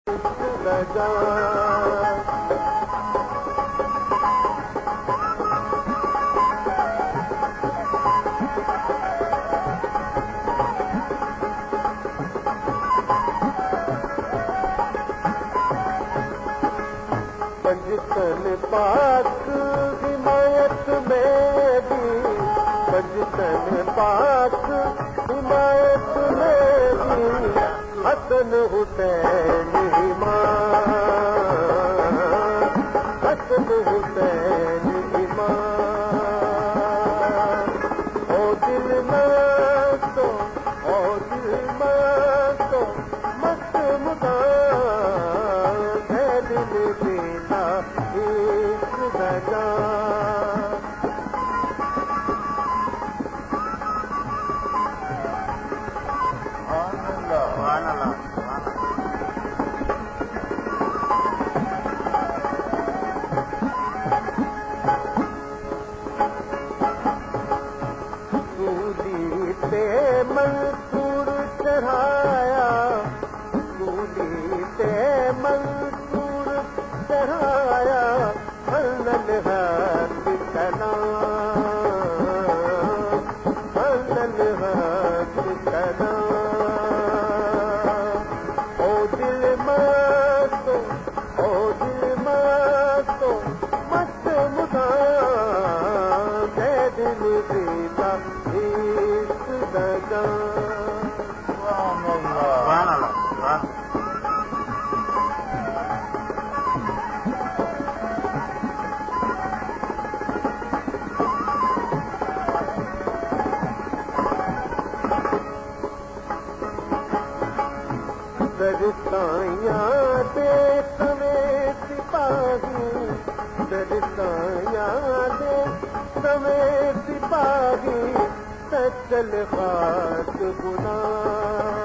लगा पंजतन पाक हिमायत मेरी, पंजतन पाक हिमायत मेरी, हसन हुसैन इमाम, हसन हुसैन इमाम। ओ दिल में तो, ओ दिल में तो मस्त मुदाम है, दिल देता एक लगा। सूली पे मंसूर चढ़ाया, सूली पे मंसूर चढ़ाया, हल्लल हाथ चला, हल्लल हाथ चला। ओ दिल मातो, ओ दिल मातो मस्त मुदाम है, दिल देता एक लगा। दरसायां दे समेत सिपाही, दरसायां दे समेत सिपाही, सचल खाक गुनाह।